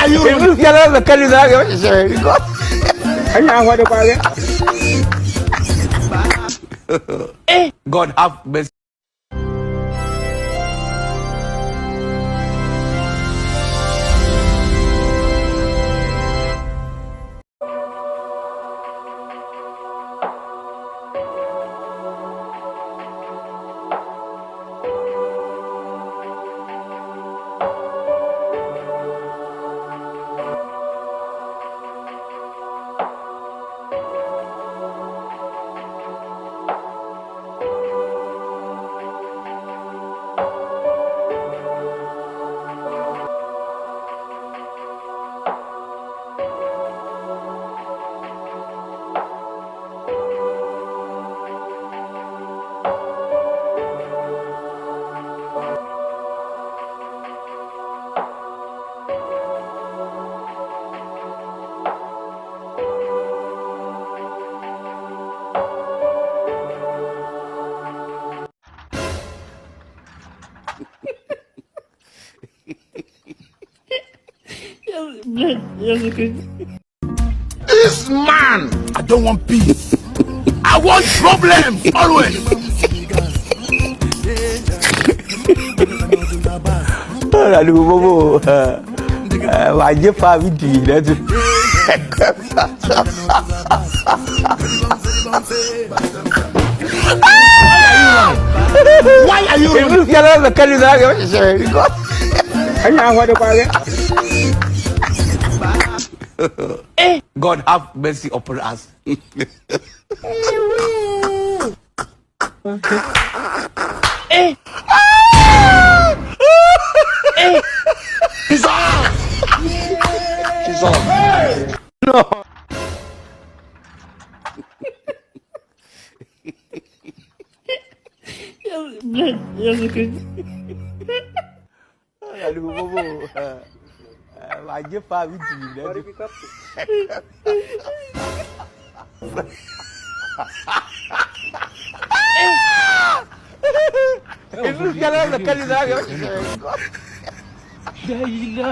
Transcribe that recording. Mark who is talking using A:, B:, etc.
A: are you? God have mercy. This man, I don't want peace. I want problems always.
B: Aduh, bobo. Wajib Pak Widi dah tu.
A: Why are you?
B: Itu cara makan juga kan? Hanya ada apa?
A: God have mercy upon us. He's off. He's off.
B: No. Aduh, bobo. Wajib Pak Widi dah tu. Itu cara makan juga kan? Dah gila.